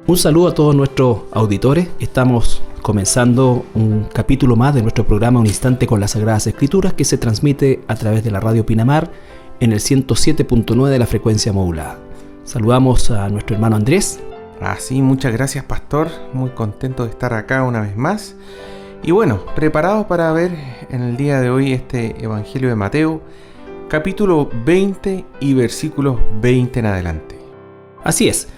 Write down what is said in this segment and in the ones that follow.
Un saludo a todos nuestros auditores. Estamos comenzando un capítulo más de nuestro programa Un Instante con las Sagradas Escrituras, que se transmite a través de la radio Pinamar en el 107.9 de la frecuencia modulada. Saludamos a nuestro hermano Andrés. Sí, muchas gracias, pastor. Muy contento de estar acá una vez más. Y bueno, preparados para ver en el día de hoy este Evangelio de Mateo, capítulo 20 y versículos 20 en adelante. Así es.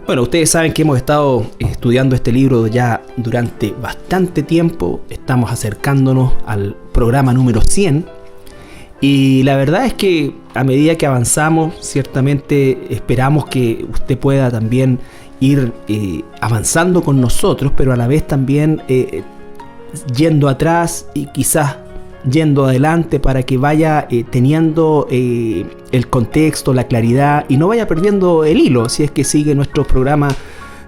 Bueno, ustedes saben que hemos estado estudiando este libro ya durante bastante tiempo. Estamos acercándonos al programa número 100. Y la verdad es que a medida que avanzamos, ciertamente esperamos que usted pueda también ir avanzando con nosotros, pero a la vez también yendo atrás y quizás yendo adelante para que vaya teniendo el contexto, la claridad y no vaya perdiendo el hilo si es que sigue nuestro programa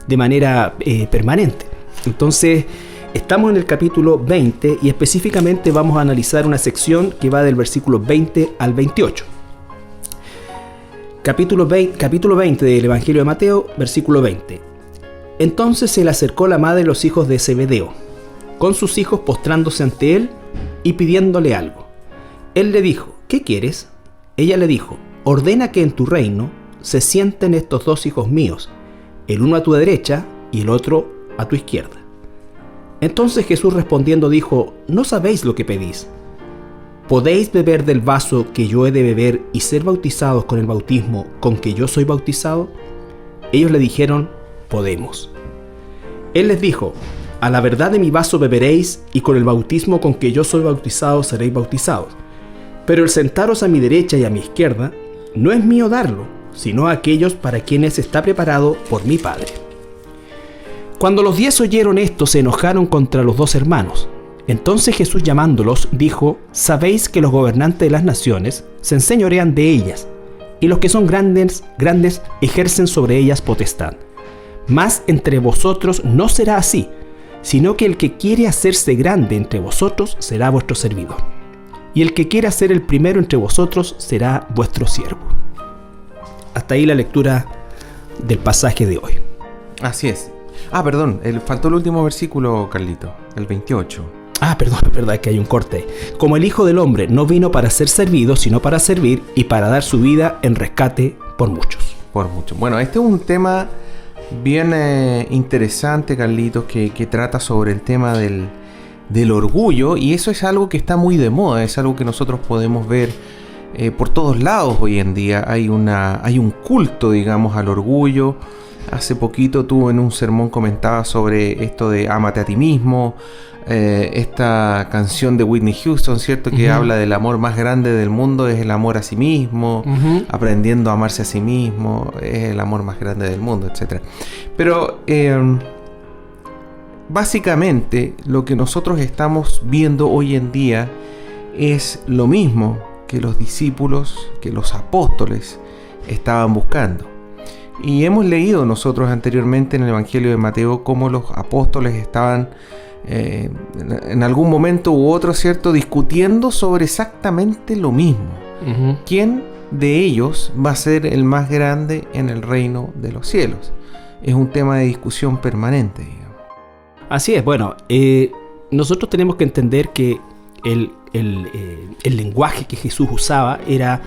de manera permanente. Entonces, estamos en el capítulo 20 y específicamente vamos a analizar una sección que va del versículo 20 al 28. Capítulo 20 del Evangelio de Mateo, versículo 20. Entonces se le acercó la madre de los hijos de Zebedeo, con sus hijos postrándose ante él y pidiéndole algo. Él le dijo: ¿qué quieres? Ella le dijo: ordena que en tu reino se sienten estos dos hijos míos, el uno a tu derecha y el otro a tu izquierda. Entonces Jesús respondiendo dijo: no sabéis lo que pedís. ¿Podéis beber del vaso que yo he de beber y ser bautizados con el bautismo con que yo soy bautizado? Ellos le dijeron: podemos. Él les dijo: a la verdad de mi vaso beberéis, y con el bautismo con que yo soy bautizado seréis bautizados. Pero el sentaros a mi derecha y a mi izquierda no es mío darlo, sino a aquellos para quienes está preparado por mi Padre. Cuando los 10 oyeron esto, se enojaron contra los dos hermanos. Entonces Jesús, llamándolos, dijo: sabéis que los gobernantes de las naciones se enseñorean de ellas, y los que son grandes ejercen sobre ellas potestad. Mas entre vosotros no será así, sino que el que quiere hacerse grande entre vosotros será vuestro servidor, y el que quiera ser el primero entre vosotros será vuestro siervo. Hasta ahí la lectura del pasaje de hoy. Así es. Perdón, faltó el último versículo, Carlito, el 28. Perdón, es verdad que hay un corte. Como el Hijo del Hombre no vino para ser servido, sino para servir y para dar su vida en rescate por muchos. Por muchos. Bueno, este es un tema bien interesante, Carlitos, que trata sobre el tema del orgullo, y eso es algo que está muy de moda, es algo que nosotros podemos ver por todos lados hoy en día. Hay un culto, digamos, al orgullo. Hace poquito tú en un sermón comentabas sobre esto de ámate a ti mismo, esta canción de Whitney Houston, ¿cierto? Que habla del amor más grande del mundo, es el amor a sí mismo, aprendiendo a amarse a sí mismo, es el amor más grande del mundo, etc. Pero básicamente lo que nosotros estamos viendo hoy en día es lo mismo que los discípulos, que los apóstoles estaban buscando. Y hemos leído nosotros anteriormente en el Evangelio de Mateo cómo los apóstoles estaban en algún momento u otro, ¿cierto?, discutiendo sobre exactamente lo mismo. ¿Quién de ellos va a ser el más grande en el reino de los cielos? Es un tema de discusión permanente, digamos. Así es. Bueno, nosotros tenemos que entender que el lenguaje que Jesús usaba era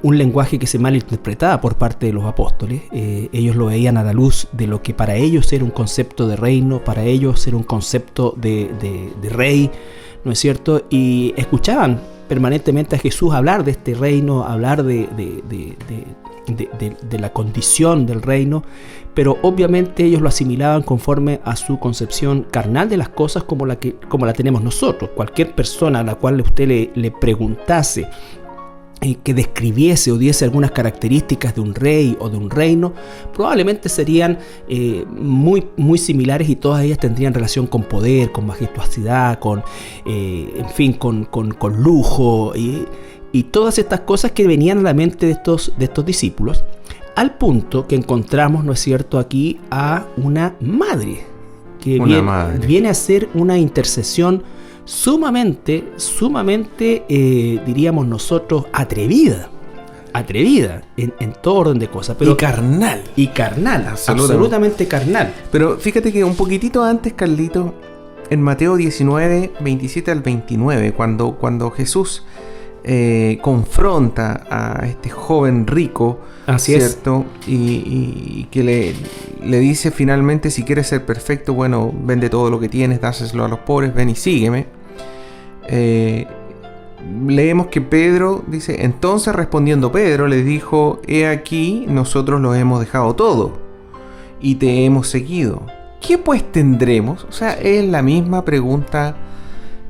un lenguaje que se malinterpretaba por parte de los apóstoles. Ellos lo veían a la luz de lo que para ellos era un concepto de reino, para ellos era un concepto de rey, ¿no es cierto? Y escuchaban permanentemente a Jesús hablar de este reino, hablar de la condición del reino, pero obviamente ellos lo asimilaban conforme a su concepción carnal de las cosas, como la tenemos nosotros. Cualquier persona a la cual usted le preguntase que describiese o diese algunas características de un rey o de un reino, probablemente serían muy, muy similares, y todas ellas tendrían relación con poder, con majestuosidad, con lujo y todas estas cosas que venían a la mente de estos discípulos, al punto que encontramos, ¿no es cierto?, aquí a una madre que viene a hacer una intercesión sumamente, diríamos nosotros, atrevida. atrevida en todo orden de cosas. Pero, y carnal. Absolutamente carnal. Pero fíjate que un poquitito antes, Carlito, en Mateo 19, 27 al 29, cuando Jesús confronta a este joven rico, así ¿cierto? Y que le dice finalmente, si quieres ser perfecto, bueno, vende todo lo que tienes, dáselo a los pobres, ven y sígueme. Leemos que Pedro dice, entonces respondiendo Pedro le dijo, he aquí, nosotros lo hemos dejado todo y te hemos seguido. ¿Qué pues tendremos? O sea, es la misma pregunta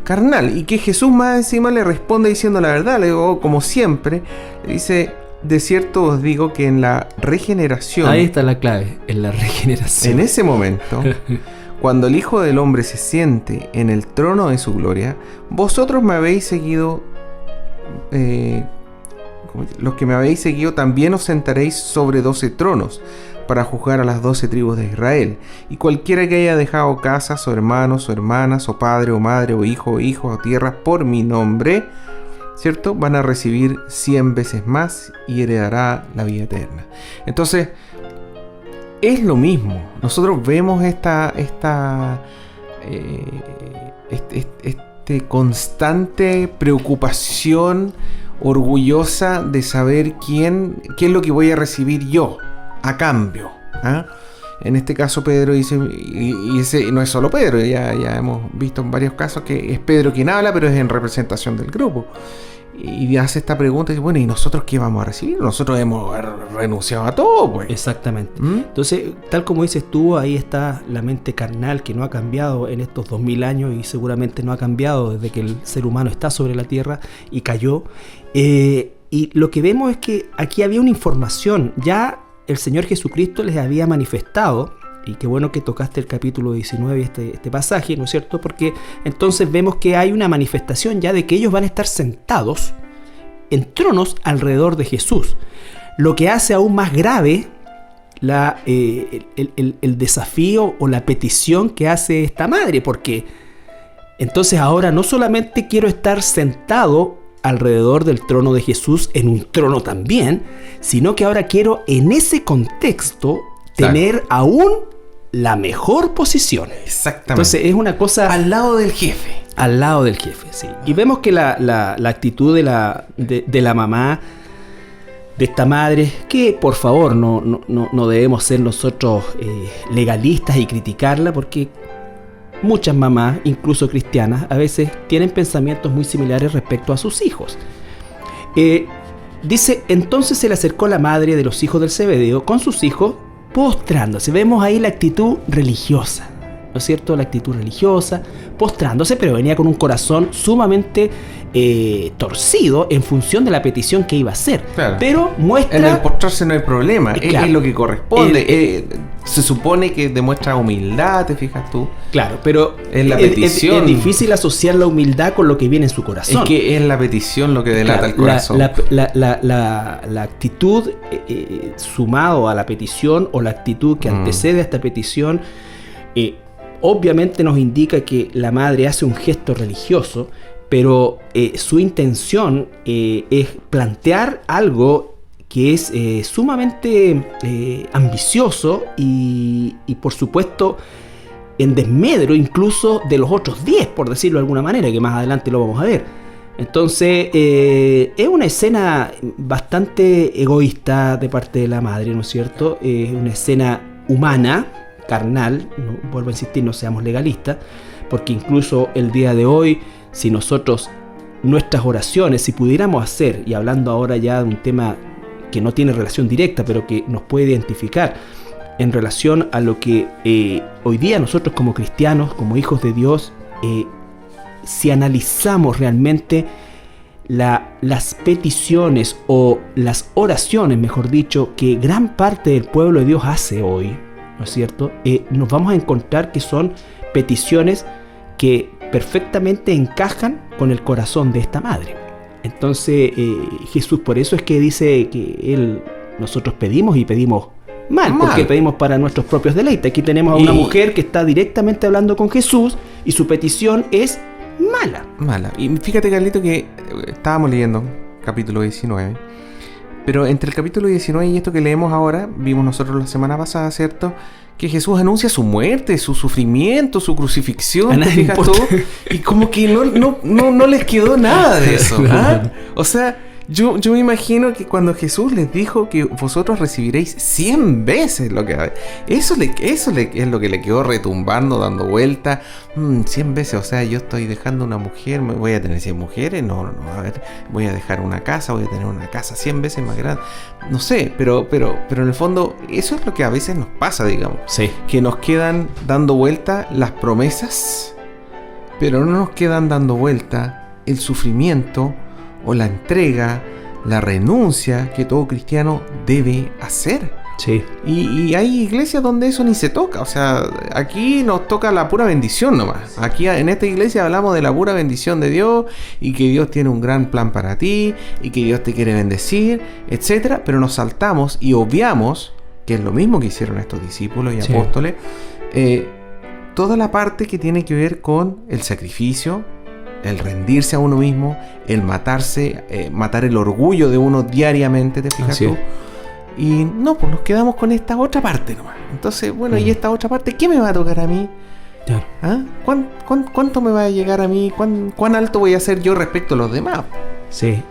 carnal, y que Jesús más encima le responde diciendo la verdad. Le digo, como siempre, le dice, de cierto os digo que en la regeneración, ahí está la clave, en la regeneración, en ese momento, cuando el Hijo del Hombre se siente en el trono de su gloria, vosotros me habéis seguido, los que me habéis seguido también os sentaréis sobre 12 tronos para juzgar a las 12 tribus de Israel. Y cualquiera que haya dejado casas, o hermanos, o hermanas, o padre, o madre, o hijo, o hijos, o tierras, por mi nombre, ¿cierto? Van a recibir 100 veces más y heredará la vida eterna. Entonces, es lo mismo. Nosotros vemos esta constante preocupación orgullosa de saber qué es lo que voy a recibir yo a cambio. ¿Ah? En este caso Pedro dice, y ese no es solo Pedro, ya hemos visto en varios casos que es Pedro quien habla, pero es en representación del grupo. Y hace esta pregunta y dice, bueno, ¿y nosotros qué vamos a recibir? Nosotros hemos renunciado a todo, pues. Exactamente. Entonces, tal como dices tú, ahí está la mente carnal que no ha cambiado en estos 2000 años y seguramente no ha cambiado desde que el ser humano está sobre la tierra y cayó. Y lo que vemos es que aquí había una información, ya el Señor Jesucristo les había manifestado, y qué bueno que tocaste el capítulo 19, este pasaje, ¿no es cierto? Porque entonces vemos que hay una manifestación ya de que ellos van a estar sentados en tronos alrededor de Jesús. Lo que hace aún más grave el desafío o la petición que hace esta madre, porque entonces ahora no solamente quiero estar sentado alrededor del trono de Jesús, en un trono también, sino que ahora quiero en ese contexto tener aún la mejor posición. Exactamente. Entonces es una cosa... Al lado del jefe. Al lado del jefe, sí. Y vemos que la actitud de la mamá, de esta madre, que por favor no debemos ser nosotros legalistas y criticarla, porque muchas mamás, incluso cristianas, a veces tienen pensamientos muy similares respecto a sus hijos. Dice, entonces se le acercó la madre de los hijos del Zebedeo con sus hijos, postrándose. Vemos ahí la actitud religiosa, ¿no es cierto? La actitud religiosa, postrándose, pero venía con un corazón sumamente torcido en función de la petición que iba a hacer. Claro. Pero muestra... En el postrarse no hay problema, claro, es lo que corresponde. Se supone que demuestra humildad, ¿te fijas tú? Claro, pero es la petición. Es difícil asociar la humildad con lo que viene en su corazón. Es que es la petición lo que delata el corazón. La actitud sumado a la petición, o la actitud que antecede a esta petición, obviamente nos indica que la madre hace un gesto religioso, pero su intención es plantear algo que es sumamente ambicioso y por supuesto en desmedro incluso de los otros 10, por decirlo de alguna manera, que más adelante lo vamos a ver. Entonces es una escena bastante egoísta de parte de la madre, ¿no es cierto? Es una escena humana, carnal, no, vuelvo a insistir, no seamos legalistas, porque incluso el día de hoy, si nosotros, nuestras oraciones, si pudiéramos hacer, y hablando ahora ya de un tema que no tiene relación directa, pero que nos puede identificar en relación a lo que hoy día nosotros como cristianos, como hijos de Dios, si analizamos realmente las peticiones o las oraciones, mejor dicho, que gran parte del pueblo de Dios hace hoy, ¿no es cierto? Nos vamos a encontrar que son peticiones que perfectamente encajan con el corazón de esta madre. Entonces Jesús, por eso es que dice que nosotros pedimos y pedimos mal, porque pedimos para nuestros propios deleites. Aquí tenemos a una mujer que está directamente hablando con Jesús y su petición es mala. Y fíjate, Carlito, que estábamos leyendo capítulo 19 Pero entre el capítulo 19 y esto que leemos ahora, vimos nosotros la semana pasada, ¿cierto? Que Jesús anuncia su muerte, su sufrimiento, su crucifixión, ¿te fijas tú? Y como que no les quedó nada de eso, ¿ah? O sea, yo me imagino que cuando Jesús les dijo que vosotros recibiréis 100 veces lo que... Eso es lo que le quedó retumbando, dando vuelta. 100 veces, o sea, yo estoy dejando una mujer, ¿voy a tener 100 mujeres? No, a ver, voy a dejar una casa, voy a tener una casa 100 veces más grande. No sé, pero en el fondo eso es lo que a veces nos pasa, digamos. Sí. Que nos quedan dando vuelta las promesas, pero no nos quedan dando vuelta el sufrimiento o la entrega, la renuncia que todo cristiano debe hacer. Sí. Y hay iglesias donde eso ni se toca. O sea, aquí nos toca la pura bendición nomás. Aquí en esta iglesia hablamos de la pura bendición de Dios y que Dios tiene un gran plan para ti y que Dios te quiere bendecir, etcétera. Pero nos saltamos y obviamos, que es lo mismo que hicieron estos discípulos y apóstoles, toda la parte que tiene que ver con el sacrificio, el rendirse a uno mismo, el matarse, matar el orgullo de uno diariamente, ¿te fijas tú? Y no, pues nos quedamos con esta otra parte nomás. Entonces, bueno, ¿y esta otra parte qué me va a tocar a mí? Claro. ¿Ah? ¿Cuánto me va a llegar a mí? ¿Cuán alto voy a ser yo respecto a los demás? Sí.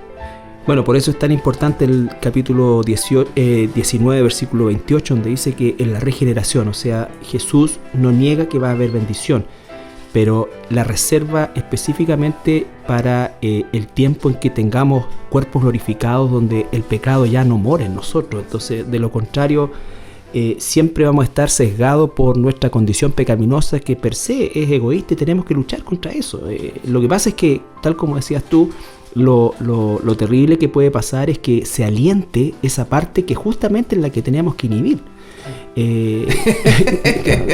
Bueno, por eso es tan importante el capítulo 19, versículo 28, donde dice que en la regeneración, o sea, Jesús no niega que va a haber bendición, pero la reserva específicamente para el tiempo en que tengamos cuerpos glorificados donde el pecado ya no mora en nosotros. Entonces, de lo contrario, siempre vamos a estar sesgados por nuestra condición pecaminosa que per se es egoísta y tenemos que luchar contra eso. Lo que pasa es que, tal como decías tú, lo terrible que puede pasar es que se aliente esa parte que justamente es la que teníamos que inhibir.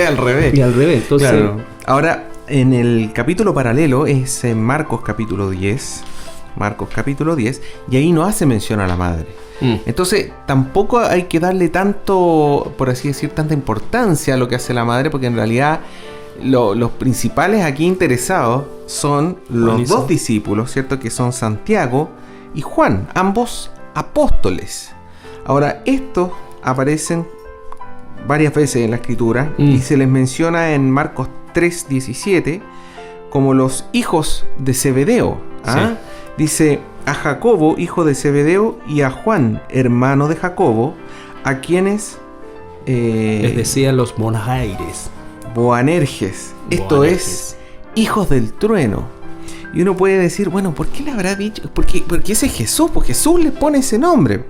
Al revés. Y al revés. Entonces, claro. Ahora, en el capítulo paralelo es en Marcos capítulo 10. Marcos capítulo 10. Y ahí no hace mención a la madre. Entonces, tampoco hay que darle tanto, por así decir, tanta importancia a lo que hace la madre, porque en realidad los principales aquí interesados son los dos discípulos, ¿cierto? Que son Santiago y Juan, ambos apóstoles. Ahora, estos aparecen varias veces en la escritura y se les menciona en Marcos 3:17 como los hijos de Zebedeo. ¿Ah? Sí. Dice: a Jacobo, hijo de Zebedeo, y a Juan, hermano de Jacobo, a quienes les decían los Boanerges. Boanerges. Esto es hijos del trueno. Y uno puede decir, bueno, ¿por qué le habrá dicho? Porque ese es Jesús, porque Jesús le pone ese nombre.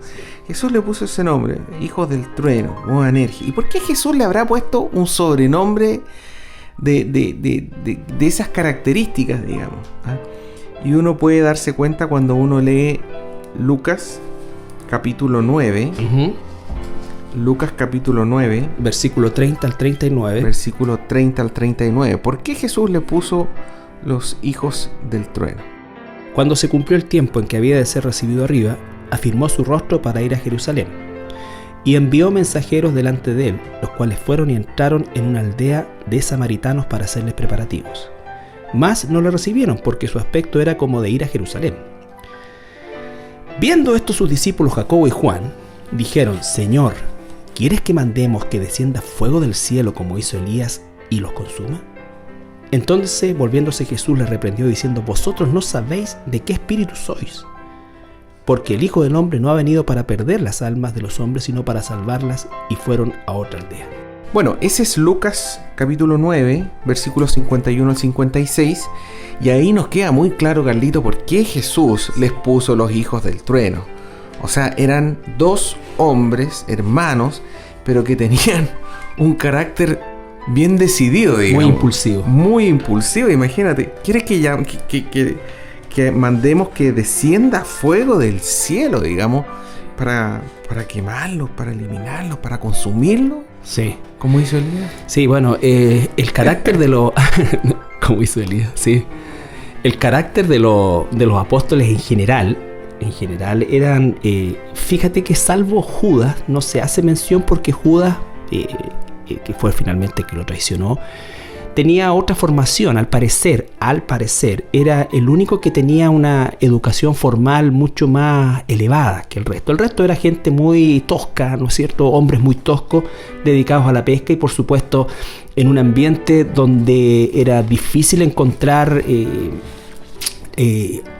Jesús le puso ese nombre, hijos del trueno, Boanerges. ¿Y por qué Jesús le habrá puesto un sobrenombre de esas características, digamos? ¿Ah? Y uno puede darse cuenta cuando uno lee Lucas capítulo 9. Lucas capítulo 9. Versículo 30 al 39. Versículo 30 al 39. ¿Por qué Jesús le puso los hijos del trueno? Cuando se cumplió el tiempo en que había de ser recibido arriba, afirmó su rostro para ir a Jerusalén. Y envió mensajeros delante de él, los cuales fueron y entraron en una aldea de samaritanos para hacerles preparativos. Mas no le recibieron, porque su aspecto era como de ir a Jerusalén. Viendo esto sus discípulos Jacobo y Juan, dijeron: Señor, ¿quieres que mandemos que descienda fuego del cielo como hizo Elías y los consuma? Entonces, volviéndose Jesús, les reprendió diciendo: Vosotros no sabéis de qué espíritu sois, porque el Hijo del Hombre no ha venido para perder las almas de los hombres, sino para salvarlas. Y fueron a otra aldea. Bueno, ese es Lucas capítulo 9, versículos 51 al 56. Y ahí nos queda muy claro, Carlito, por qué Jesús les puso los hijos del trueno. O sea, eran dos hombres, hermanos, pero que tenían un carácter bien decidido, digamos. Muy impulsivo. Muy impulsivo, imagínate. ¿Quieres que mandemos que descienda fuego del cielo, digamos, para quemarlos, para eliminarlos, para consumirlos? Sí. ¿Cómo hizo Elías? Sí, bueno, el carácter de los... ¿Cómo hizo Elías? Sí. El carácter de los apóstoles en general eran... fíjate que salvo Judas, no se hace mención porque Judas, que fue finalmente que lo traicionó, tenía otra formación, al parecer, era el único que tenía una educación formal mucho más elevada que el resto. El resto era gente muy tosca, ¿no es cierto? Hombres muy toscos, dedicados a la pesca y por supuesto en un ambiente donde era difícil encontrar,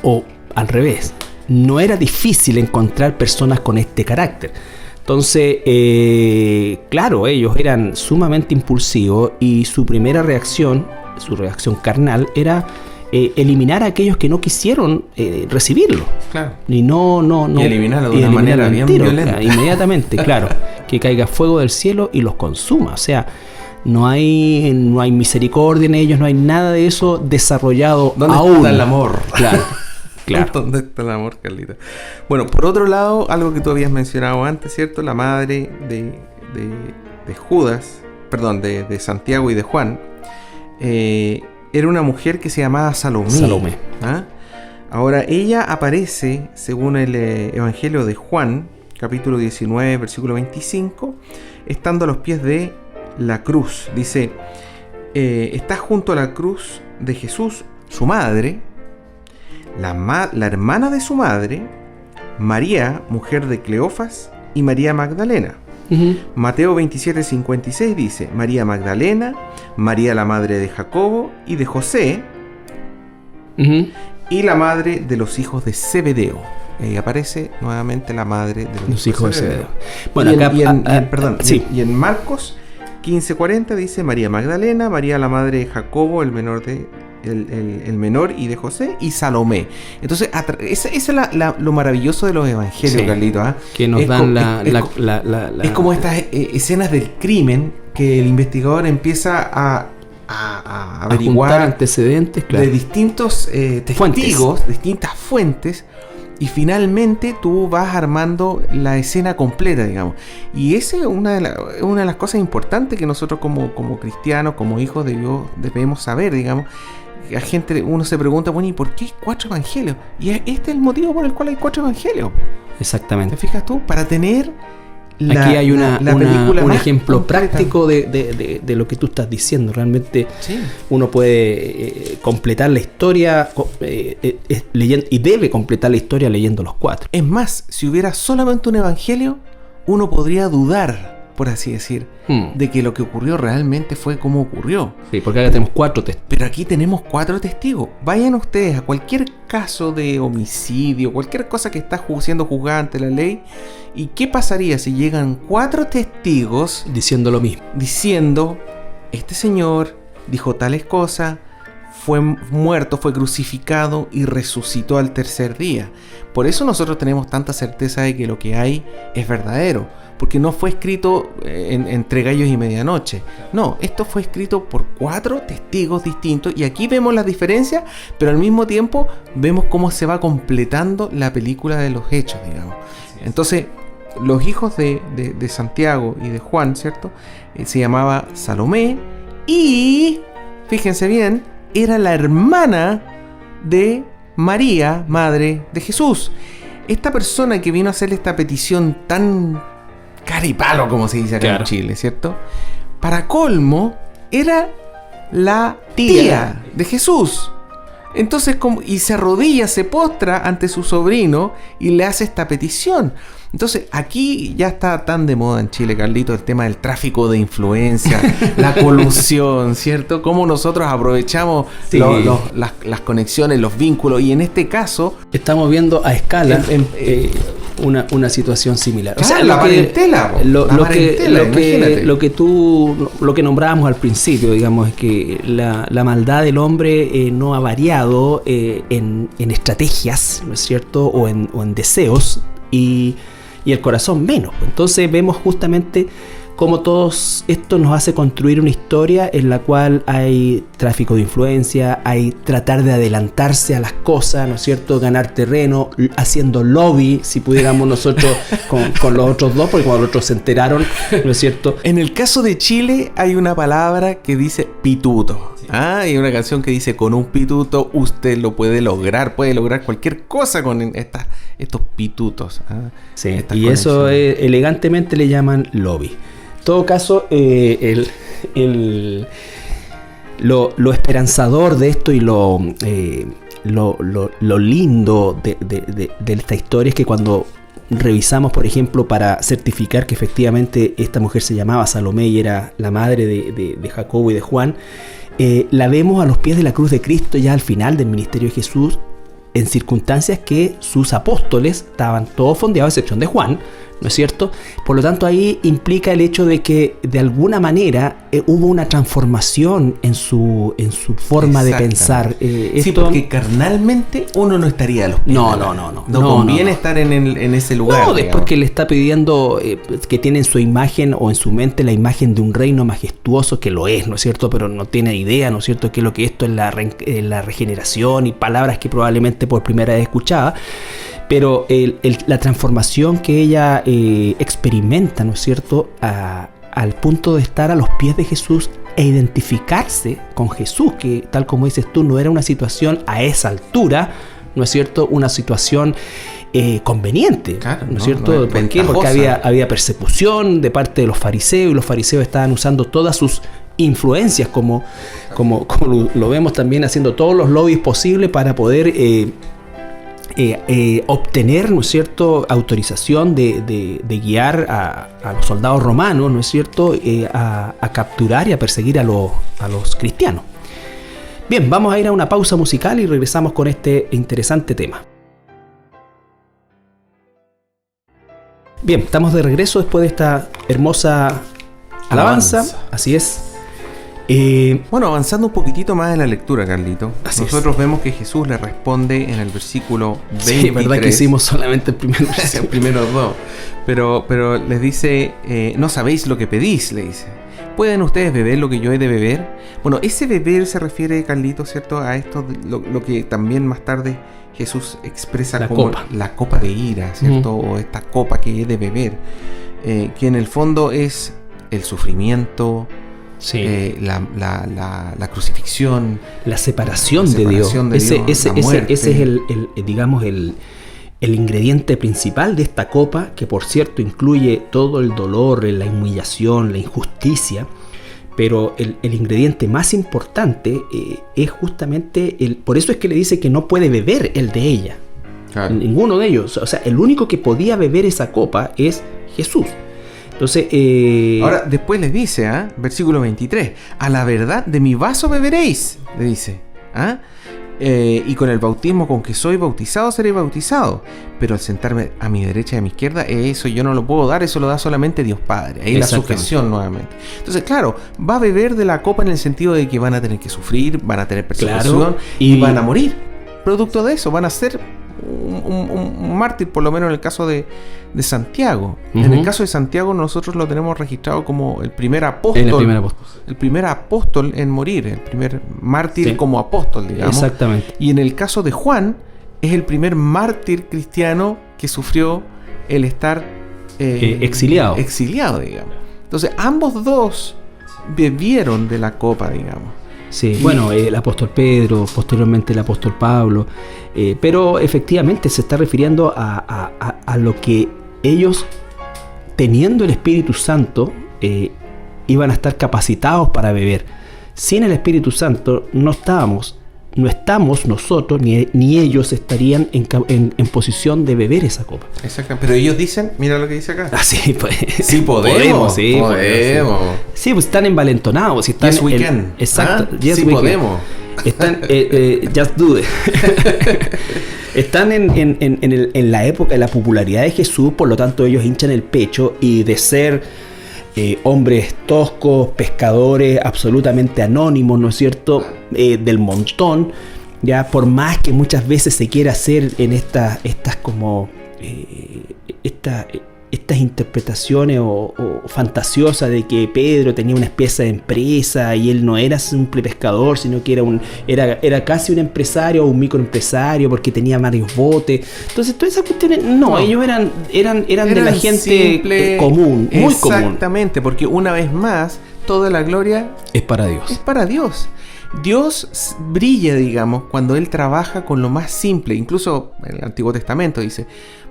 o al revés, no era difícil encontrar personas con este carácter. Entonces, claro, ellos eran sumamente impulsivos y su primera reacción, su reacción carnal, era eliminar a aquellos que no quisieron recibirlo. Claro. Y y eliminarlo de una manera bien violenta. Inmediatamente, claro. Que caiga fuego del cielo y los consuma. O sea, no hay misericordia en ellos, no hay nada de eso desarrollado ¿Dónde aún. está el amor? Claro. Claro. ¿Dónde está el amor, Carlito? Bueno, por otro lado, algo que tú habías mencionado antes, ¿cierto? La madre de Judas, perdón, de Santiago y de Juan, era una mujer que se llamaba Salomé. ¿Ah? Ahora, ella aparece, según el Evangelio de Juan, capítulo 19, versículo 25, estando a los pies de la cruz. Dice, está junto a la cruz de Jesús, su madre, la hermana de su madre, María, mujer de Cleofas, y María Magdalena. Uh-huh. Mateo 27:56 dice, María Magdalena, María la madre de Jacobo y de José, Uh-huh. y la madre de los hijos de Zebedeo. Ahí aparece nuevamente la madre de los hijos de Zebedeo. Bueno, y en Marcos 15:40 dice María Magdalena, María la madre de Jacobo, el menor y de José, y Salomé. Entonces, esa es lo maravilloso de los evangelios, sí, Carlito, ¿eh? Que nos dan es como estas escenas del crimen que el investigador empieza a averiguar, juntar antecedentes, claro, de distintos testigos, distintas fuentes. Y finalmente tú vas armando la escena completa, digamos. Y esa es una de las cosas importantes que nosotros como cristianos, como hijos de Dios, debemos saber, digamos. La gente, uno se pregunta, bueno, ¿y por qué hay 4 evangelios? Y este es el motivo por el cual hay 4 evangelios. Exactamente. ¿Te fijas tú? Para tener aquí hay un ejemplo completa, práctico de lo que tú estás diciendo. Realmente sí, uno puede completar la historia leyendo, y debe completar la historia leyendo los 4. Es más, si hubiera solamente un evangelio, uno podría dudar, por así decir, de que lo que ocurrió realmente fue como ocurrió. Sí, porque acá tenemos 4 testigos. Pero aquí tenemos 4 testigos. Vayan ustedes a cualquier caso de homicidio, cualquier cosa que está siendo juzgada ante la ley, ¿y qué pasaría si llegan 4 testigos diciendo lo mismo? Diciendo, este señor dijo tales cosas, fue muerto, fue crucificado y resucitó al tercer día. Por eso nosotros tenemos tanta certeza de que lo que hay es verdadero. Porque no fue escrito entre gallos y medianoche. No, esto fue escrito por 4 testigos distintos. Y aquí vemos las diferencias, pero al mismo tiempo vemos cómo se va completando la película de los hechos, digamos. Entonces, los hijos de Santiago y de Juan, ¿cierto? Se llamaba Salomé y, fíjense bien, era la hermana de María, madre de Jesús. Esta persona que vino a hacerle esta petición tan cara y palo, como se dice acá, claro, en Chile, ¿cierto? Para colmo, era la tía de Jesús. Entonces, y se arrodilla, se postra ante su sobrino y le hace esta petición. Entonces, aquí ya está tan de moda en Chile, Carlito, el tema del tráfico de influencia, la colusión, ¿cierto? Cómo nosotros aprovechamos las conexiones, los vínculos, y en este caso estamos viendo a escala una situación similar. Claro, o sea, la parentela. Lo que nombrábamos al principio, digamos, es que la maldad del hombre no ha variado en estrategias, ¿no es cierto? O en deseos, y el corazón menos. Entonces vemos justamente cómo todo esto nos hace construir una historia en la cual hay tráfico de influencia, hay tratar de adelantarse a las cosas, ¿no es cierto? Ganar terreno, haciendo lobby, si pudiéramos nosotros con los otros dos, porque cuando los otros se enteraron, ¿no es cierto? En el caso de Chile hay una palabra que dice pituto. Hay una canción que dice, con un pituto usted lo puede lograr cualquier cosa con estos pitutos. Sí, y eso elegantemente le llaman lobby. En todo caso, lo esperanzador de esto y lo lindo de esta historia es que cuando revisamos, por ejemplo, para certificar que efectivamente esta mujer se llamaba Salomé y era la madre de Jacobo y de Juan, la vemos a los pies de la cruz de Cristo ya al final del ministerio de Jesús, en circunstancias que sus apóstoles estaban todos fondeados, a excepción de Juan, ¿no es cierto? Por lo tanto, ahí implica el hecho de que de alguna manera hubo una transformación en su forma de pensar. Sí, porque carnalmente uno no estaría a los pies. No conviene estar en ese lugar. No, después que le está pidiendo que tiene en su imagen o en su mente la imagen de un reino majestuoso, que lo es, ¿no es cierto? Pero no tiene idea, ¿no es cierto?, qué es lo que esto es la regeneración y palabras que probablemente por primera vez escuchaba. Pero la transformación que ella experimenta, ¿no es cierto?, al punto de estar a los pies de Jesús e identificarse con Jesús, que tal como dices tú, no era una situación a esa altura, ¿no es cierto?, una situación conveniente, claro, ¿no es cierto? No es ¿Por qué? Porque había persecución de parte de los fariseos, y los fariseos estaban usando todas sus influencias, como lo vemos también haciendo todos los lobbies posibles para poder obtener, ¿no es cierto?, autorización de guiar a los soldados romanos, ¿no es cierto?, a capturar y a perseguir a los cristianos. Bien, vamos a ir a una pausa musical y regresamos con este interesante tema. Bien, estamos de regreso después de esta hermosa alabanza. Así es. Bueno, avanzando un poquitito más en la lectura, Carlito. Nosotros vemos que Jesús le responde en el versículo 23. Sí, es verdad que hicimos solamente el primer versículo. El primero dos. Pero les dice, no sabéis lo que pedís, le dice. ¿Pueden ustedes beber lo que yo he de beber? Bueno, ese beber se refiere, Carlito, ¿cierto?, a esto, lo que también más tarde Jesús expresa como la copa de ira, ¿cierto? O esta copa que he de beber, que en el fondo es el sufrimiento, sí, la crucifixión, la separación de Dios. Ese es el ingrediente principal de esta copa, que por cierto incluye todo el dolor, la humillación, la injusticia. Pero el ingrediente más importante es justamente por eso es que le dice que no puede beber el de ella. Claro. Ninguno de ellos. O sea, el único que podía beber esa copa es Jesús. Entonces, ahora después les dice, versículo 23, a la verdad de mi vaso beberéis, le dice, y con el bautismo con que soy bautizado seré bautizado, pero al sentarme a mi derecha y a mi izquierda, eso yo no lo puedo dar, eso lo da solamente Dios Padre. Ahí la sujeción nuevamente. Entonces, claro, va a beber de la copa en el sentido de que van a tener que sufrir, van a tener persecución, claro, y van a morir. Producto de eso, van a ser un mártir, por lo menos en el caso de Santiago. Uh-huh. En el caso de Santiago nosotros lo tenemos registrado como el primer apóstol. El primer apóstol en morir, el primer mártir, sí, como apóstol, digamos. Exactamente. Y en el caso de Juan, es el primer mártir cristiano que sufrió el estar exiliado, digamos. Entonces ambos dos bebieron de la copa, digamos. Sí, bueno, el apóstol Pedro, posteriormente el apóstol Pablo, pero efectivamente se está refiriendo a lo que ellos, teniendo el Espíritu Santo, iban a estar capacitados para beber. Sin el Espíritu Santo no estamos nosotros, ni ellos estarían en posición de beber esa copa. Exacto, pero ellos dicen, mira lo que dice acá. Sí, pues. Sí podemos. Sí, pues están envalentonados. Están yes, we can. Exacto. Yes, sí podemos. Están, just do it. Están en la época de la popularidad de Jesús, por lo tanto ellos hinchan el pecho, y de ser hombres toscos, pescadores absolutamente anónimos, ¿no es cierto?, del montón, ya, por más que muchas veces se quiera hacer en estas interpretaciones o fantasiosas de que Pedro tenía una especie de empresa y él no era simple pescador, sino que era casi un empresario o un microempresario porque tenía varios botes. Entonces todas esas cuestiones, ellos eran de la gente simple, común, muy común. Exactamente, porque una vez más toda la gloria es para Dios. Es para Dios. Dios brilla, digamos, cuando Él trabaja con lo más simple. Incluso en el Antiguo Testamento dice,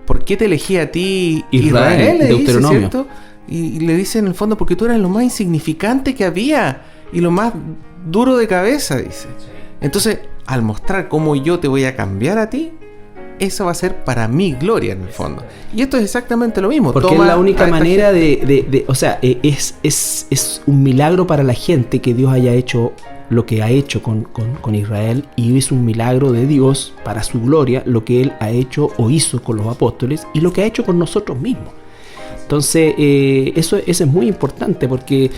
¿por qué te elegí a ti, Israel? Deuteronomio. Dice, ¿cierto? Y le dice en el fondo, porque tú eras lo más insignificante que había y lo más duro de cabeza, dice. Entonces, al mostrar cómo yo te voy a cambiar a ti, eso va a ser para mi gloria en el fondo. Y esto es exactamente lo mismo. Porque es la única manera o sea, es un milagro para la gente que Dios haya hecho lo que ha hecho con Israel, y es un milagro de Dios para su gloria lo que Él ha hecho o hizo con los apóstoles y lo que ha hecho con nosotros mismos. Entonces, eso es muy importante, porque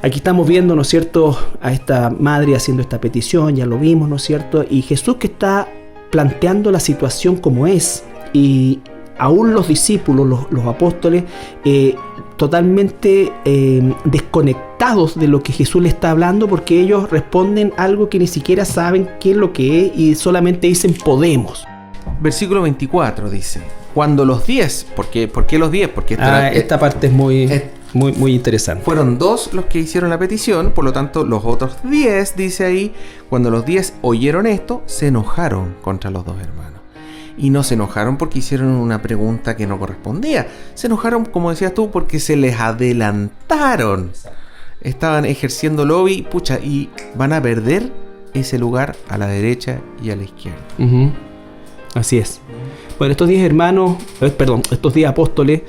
aquí estamos viendo, ¿no es cierto?, a esta madre haciendo esta petición, ya lo vimos, ¿no es cierto?, y Jesús que está planteando la situación como es, y aún los discípulos, los apóstoles, totalmente desconectados de lo que Jesús le está hablando, porque ellos responden algo que ni siquiera saben qué es lo que es y solamente dicen podemos. Versículo 24 dice: cuando los 10, ¿por qué los 10? Porque esta parte es muy interesante. Fueron 2 los que hicieron la petición, por lo tanto los otros 10, dice ahí, cuando los 10 oyeron esto, se enojaron contra los 2 hermanos. Y no se enojaron porque hicieron una pregunta que no correspondía. Se enojaron, como decías tú, porque se les adelantaron. Estaban ejerciendo lobby, y van a perder ese lugar a la derecha y a la izquierda. Uh-huh. Así es. Bueno, estos 10 hermanos, estos 10 apóstoles,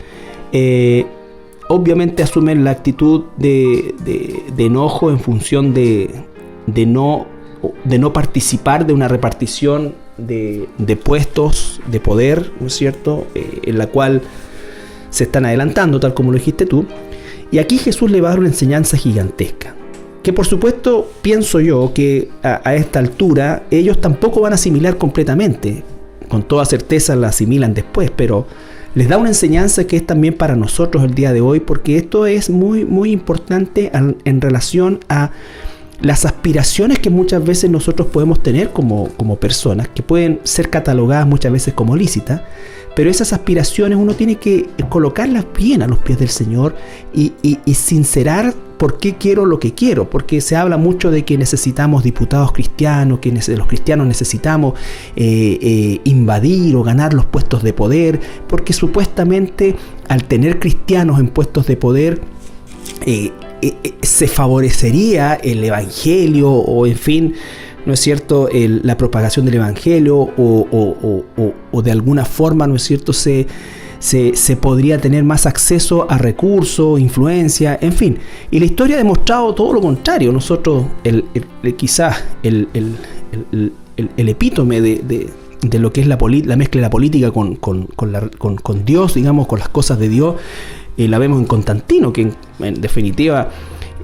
obviamente asumen la actitud de enojo en función de no participar de una repartición de puestos de poder, ¿no es cierto?, en la cual se están adelantando, tal como lo dijiste tú. Y aquí Jesús le va a dar una enseñanza gigantesca, que por supuesto pienso yo que a esta altura ellos tampoco van a asimilar completamente. Con toda certeza la asimilan después, pero les da una enseñanza que es también para nosotros el día de hoy, porque esto es muy, muy importante en relación a las aspiraciones que muchas veces nosotros podemos tener como personas, que pueden ser catalogadas muchas veces como lícitas, pero esas aspiraciones uno tiene que colocarlas bien a los pies del Señor y sincerar por qué quiero lo que quiero, porque se habla mucho de que necesitamos diputados cristianos, que los cristianos necesitamos invadir o ganar los puestos de poder, porque supuestamente al tener cristianos en puestos de poder se favorecería el evangelio, o en fin, ¿no es cierto?, la propagación del evangelio, o de alguna forma, ¿no es cierto?, se podría tener más acceso a recursos, influencia, en fin. Y la historia ha demostrado todo lo contrario. Nosotros, quizás el epítome de lo que es la mezcla de la política con Dios, digamos, con las cosas de Dios, la vemos en Constantino, que en definitiva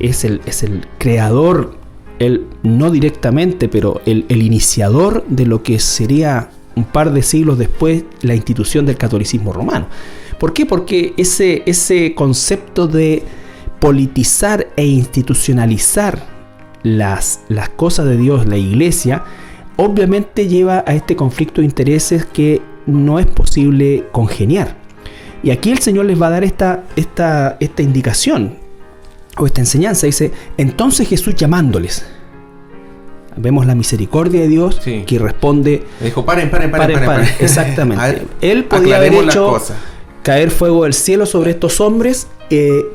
es el creador, él no directamente, pero el iniciador de lo que sería un par de siglos después la institución del catolicismo romano. ¿Por qué? Porque ese concepto de politizar e institucionalizar las cosas de Dios, la iglesia, obviamente lleva a este conflicto de intereses que no es posible congeniar. Y aquí el Señor les va a dar esta indicación o esta enseñanza. Dice: entonces Jesús llamándoles. Vemos la misericordia de Dios, sí, que responde. Dijo: paren. Exactamente. Ver, él podía haber hecho caer fuego del cielo sobre estos hombres,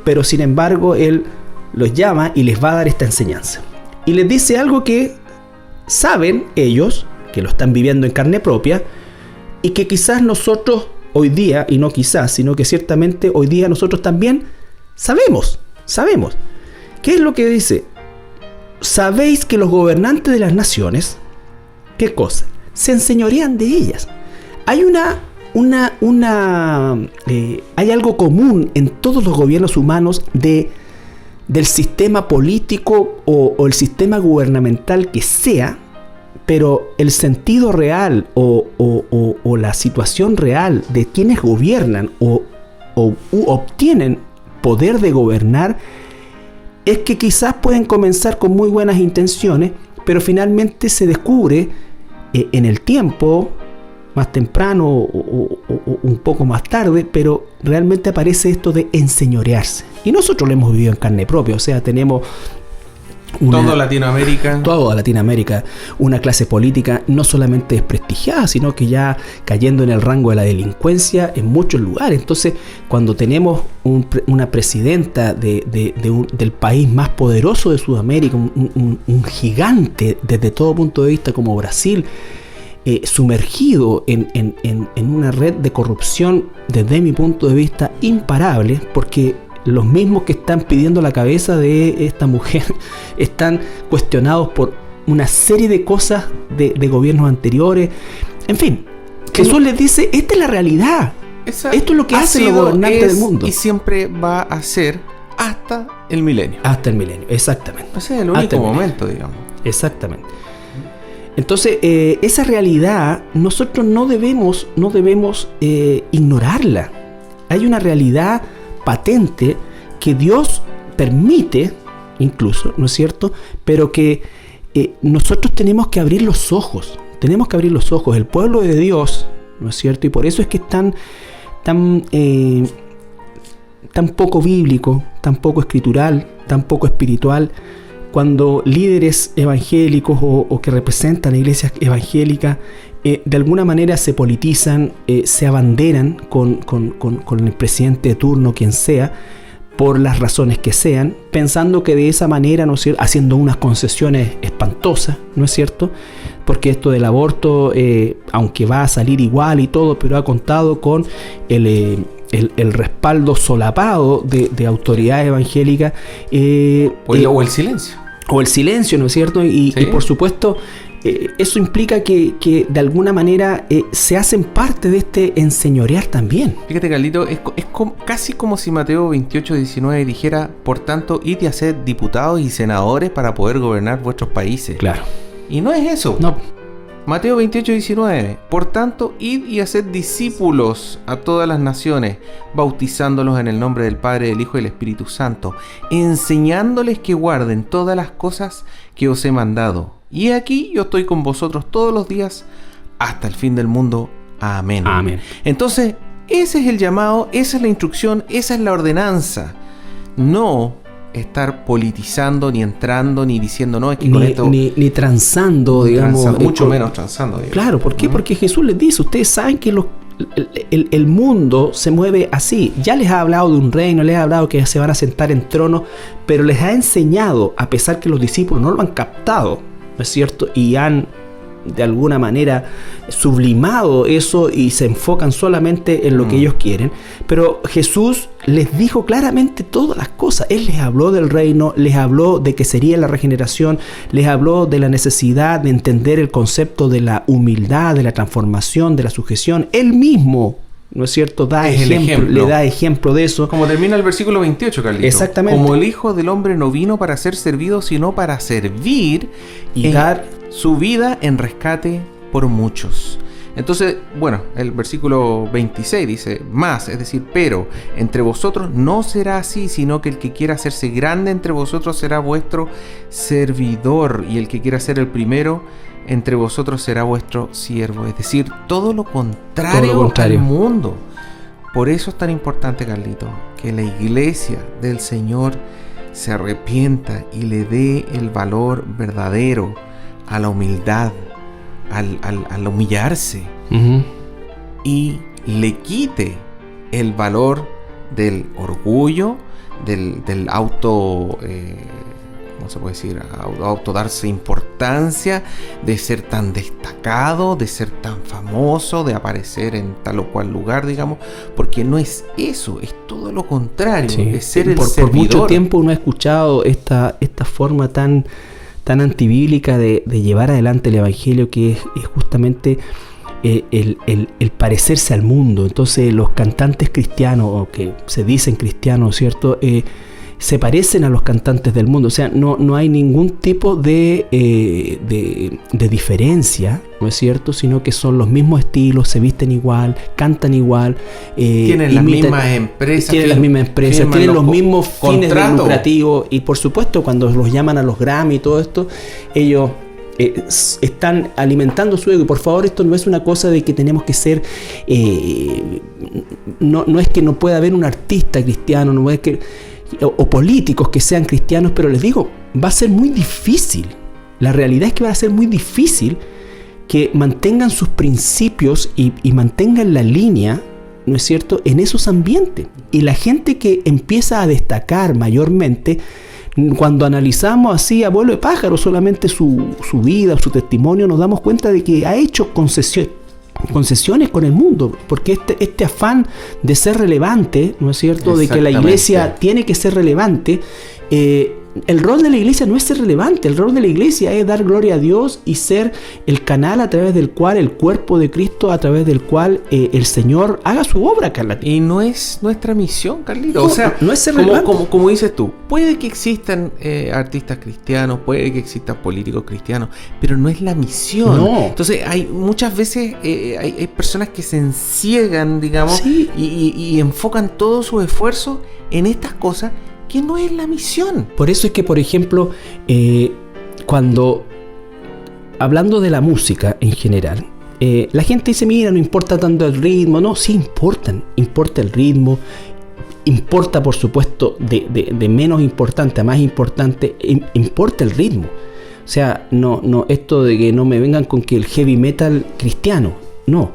pero sin embargo Él los llama y les va a dar esta enseñanza. Y les dice algo que saben ellos, que lo están viviendo en carne propia, y que quizás nosotros hoy día, y no quizás, sino que ciertamente hoy día nosotros también sabemos. ¿Qué es lo que dice? Sabéis que los gobernantes de las naciones, ¿qué cosa? Se enseñorean de ellas. Hay hay algo común en todos los gobiernos humanos del sistema político o el sistema gubernamental que sea, pero el sentido real o la situación real de quienes gobiernan o obtienen poder de gobernar es que quizás pueden comenzar con muy buenas intenciones, pero finalmente se descubre en el tiempo, más temprano o un poco más tarde, pero realmente aparece esto de enseñorearse. Y nosotros lo hemos vivido en carne propia, o sea, tenemos Toda Latinoamérica, una clase política no solamente desprestigiada, sino que ya cayendo en el rango de la delincuencia en muchos lugares. Entonces, cuando tenemos una presidenta del país más poderoso de Sudamérica, un gigante desde todo punto de vista como Brasil, sumergido en una red de corrupción desde mi punto de vista imparable, porque los mismos que están pidiendo la cabeza de esta mujer están cuestionados por una serie de cosas de gobiernos anteriores. En fin, Jesús les dice, esta es la realidad. Esto es lo que hacen los gobernantes del mundo. Y siempre va a ser hasta el milenio. Hasta el milenio, exactamente. Ese es el único momento, digamos. Exactamente. Entonces, esa realidad nosotros no debemos ignorarla. Hay una realidad patente que Dios permite, incluso, ¿no es cierto? Pero que nosotros tenemos que abrir los ojos. El pueblo de Dios, ¿no es cierto? Y por eso es que es tan poco bíblico, tan poco escritural, tan poco espiritual, cuando líderes evangélicos o que representan a iglesias evangélicas de alguna manera se politizan, se abanderan con el presidente de turno, quien sea, por las razones que sean, pensando que de esa manera, ¿no es cierto?, haciendo unas concesiones espantosas, ¿no es cierto?, porque esto del aborto, aunque va a salir igual y todo, pero ha contado con el respaldo solapado de autoridades evangélicas. O el silencio. O el silencio, ¿no es cierto? Y por supuesto, eso implica que de alguna manera se hacen parte de este enseñorear también. Fíjate, Carlito, es casi como si Mateo 28:19 dijera: por tanto, id y haced diputados y senadores para poder gobernar vuestros países. Claro. Y no es eso. No. Mateo 28:19. Por tanto, id y haced discípulos a todas las naciones, bautizándolos en el nombre del Padre, del Hijo y del Espíritu Santo, enseñándoles que guarden todas las cosas que os he mandado. Y aquí yo estoy con vosotros todos los días hasta el fin del mundo. Amén. Amén. Entonces, ese es el llamado, esa es la instrucción, esa es la ordenanza. No estar politizando, ni entrando, ni diciendo, no, es que con esto... Ni transando, digamos. Mucho menos transando, digamos. Claro, ¿por qué? Porque Jesús les dice, ustedes saben que el mundo se mueve así. Ya les ha hablado de un reino, les ha hablado que se van a sentar en tronos, pero les ha enseñado, a pesar que los discípulos no lo han captado, ¿no es cierto?, y han de alguna manera sublimado eso y se enfocan solamente en lo que ellos quieren, pero Jesús les dijo claramente todas las cosas. Él les habló del reino, les habló de que sería la regeneración, les habló de la necesidad de entender el concepto de la humildad, de la transformación, de la sujeción. Él mismo, ¿no es cierto?, le da ejemplo de eso. Como termina el versículo 28, Carlito. Exactamente. Como el Hijo del Hombre no vino para ser servido, sino para servir y dar su vida en rescate por muchos. Entonces, bueno, el versículo 26 dice, más, es decir, pero entre vosotros no será así, sino que el que quiera hacerse grande entre vosotros será vuestro servidor, y el que quiera ser el primero entre vosotros será vuestro siervo. Es decir, todo lo contrario al mundo. Por eso es tan importante, Carlito, que la iglesia del Señor se arrepienta y le dé el valor verdadero a la humildad, al humillarse, y le quite el valor del orgullo, del auto, ¿cómo se puede decir? Auto darse importancia, de ser tan destacado, de ser tan famoso, de aparecer en tal o cual lugar, digamos, porque no es eso, es todo lo contrario, es ser el servidor. Por mucho tiempo uno ha escuchado esta forma tan antibíblica de llevar adelante el evangelio, que es justamente el parecerse al mundo. Entonces los cantantes cristianos, o que se dicen cristianos, ¿cierto?, se parecen a los cantantes del mundo. O sea, no hay ningún tipo de diferencia, ¿no es cierto?, sino que son los mismos estilos, se visten igual, cantan igual, tienen las mismas empresas, tienen los mismos fines lucrativos, y por supuesto cuando los llaman a los Grammy y todo esto, ellos están alimentando su ego. Y por favor, esto no es una cosa de que tenemos que ser no es que no pueda haber un artista cristiano, no es que o políticos que sean cristianos, pero les digo, va a ser muy difícil. La realidad es que va a ser muy difícil que mantengan sus principios y mantengan la línea, ¿no es cierto?, en esos ambientes. Y la gente que empieza a destacar mayormente, cuando analizamos así a vuelo de pájaro solamente su vida, su testimonio, nos damos cuenta de que ha hecho concesiones con el mundo, porque este afán de ser relevante, ¿no es cierto?, de que la iglesia tiene que ser relevante, el rol de la iglesia no es ser relevante, el rol de la iglesia es dar gloria a Dios y ser el canal a través del cual el cuerpo de Cristo, a través del cual el Señor haga su obra, Carlito. Y no es nuestra misión, Carlito. O sea, no es ser relevante. Como dices tú, puede que existan artistas cristianos, puede que existan políticos cristianos, pero no es la misión. No. Entonces hay muchas veces hay personas que se enciegan, digamos, sí, y enfocan todo su esfuerzo en estas cosas que no es la misión. Por eso es que, por ejemplo, cuando hablando de la música en general, la gente dice, mira, no importa tanto el ritmo. No, sí importa el ritmo, importa, por supuesto, de menos importante a más importante, importa el ritmo. O sea, no esto de que no me vengan con que el heavy metal cristiano, no.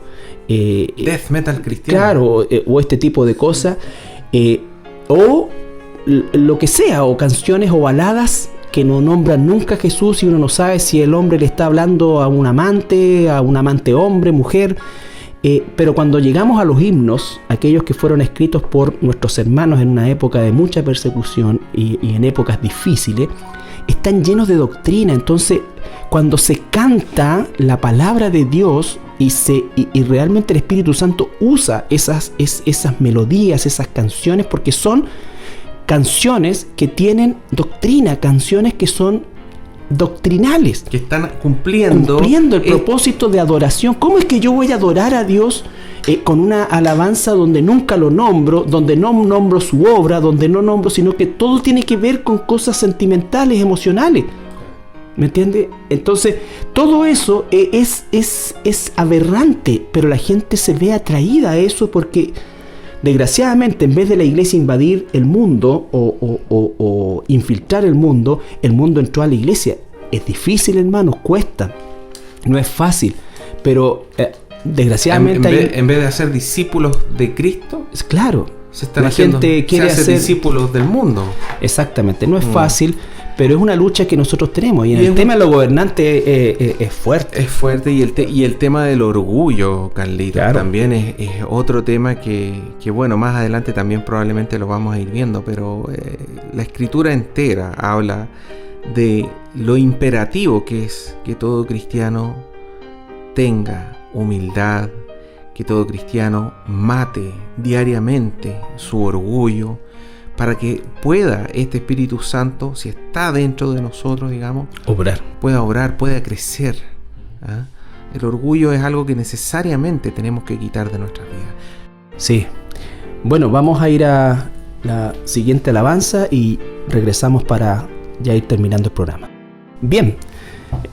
Death metal cristiano. Claro, o este tipo de cosas, o lo que sea, o canciones o baladas que no nombran nunca a Jesús y uno no sabe si el hombre le está hablando a un amante hombre, mujer. Pero cuando llegamos a los himnos, aquellos que fueron escritos por nuestros hermanos en una época de mucha persecución y en épocas difíciles, están llenos de doctrina. Entonces, cuando se canta la palabra de Dios y realmente el Espíritu Santo usa esas melodías, esas canciones, porque son canciones que tienen doctrina, canciones que son doctrinales, que están cumpliendo el propósito de adoración. ¿Cómo es que yo voy a adorar a Dios con una alabanza donde nunca lo nombro, donde no nombro su obra, donde no nombro, sino que todo tiene que ver con cosas sentimentales, emocionales? ¿Me entiende? Entonces, todo eso es aberrante, pero la gente se ve atraída a eso porque, desgraciadamente, en vez de la iglesia invadir el mundo o infiltrar el mundo entró a la iglesia. Es difícil, hermanos, cuesta, no es fácil, pero desgraciadamente en vez de hacer discípulos de Cristo, claro, la gente quiere hacer discípulos del mundo. Exactamente, no es fácil, pero es una lucha que nosotros tenemos. Y en el tema de los gobernantes es fuerte. Es fuerte, y el tema del orgullo, Carlito, claro, también es otro tema que, bueno, más adelante también probablemente lo vamos a ir viendo, pero la Escritura entera habla de lo imperativo que es que todo cristiano tenga humildad, que todo cristiano mate diariamente su orgullo, para que pueda este Espíritu Santo, si está dentro de nosotros, digamos, pueda obrar, pueda crecer. ¿Ah? El orgullo es algo que necesariamente tenemos que quitar de nuestras vidas. Sí. Bueno, vamos a ir a la siguiente alabanza y regresamos para ya ir terminando el programa. Bien,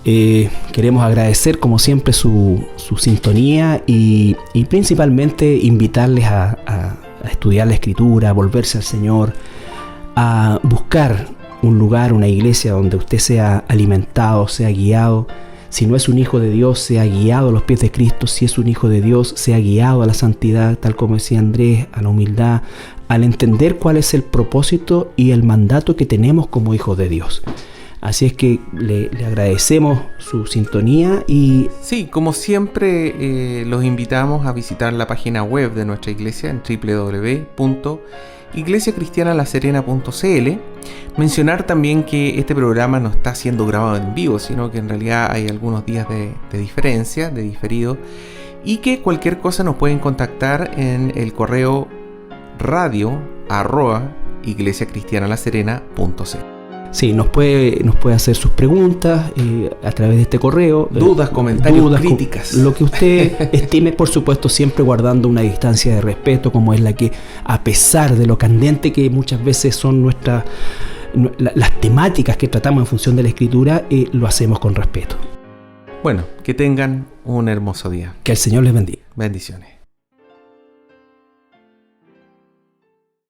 queremos agradecer como siempre su sintonía y principalmente invitarles a estudiar la Escritura, a volverse al Señor, a buscar un lugar, una iglesia donde usted sea alimentado, sea guiado. Si no es un hijo de Dios, sea guiado a los pies de Cristo. Si es un hijo de Dios, sea guiado a la santidad, tal como decía Andrés, a la humildad, al entender cuál es el propósito y el mandato que tenemos como hijos de Dios. Así es que le agradecemos su sintonía y... Sí, como siempre, los invitamos a visitar la página web de nuestra iglesia en www.iglesiacristianalaserena.cl. Mencionar también que este programa no está siendo grabado en vivo, sino que en realidad hay algunos días de diferencia, de diferido, y que cualquier cosa nos pueden contactar en el correo radio@iglesiacristianalaserena.cl. Sí, nos puede hacer sus preguntas a través de este correo. Dudas, comentarios, críticas. Lo que usted estime, por supuesto, siempre guardando una distancia de respeto, como es la que, a pesar de lo candente que muchas veces son las temáticas que tratamos en función de la Escritura, lo hacemos con respeto. Bueno, que tengan un hermoso día. Que el Señor les bendiga. Bendiciones.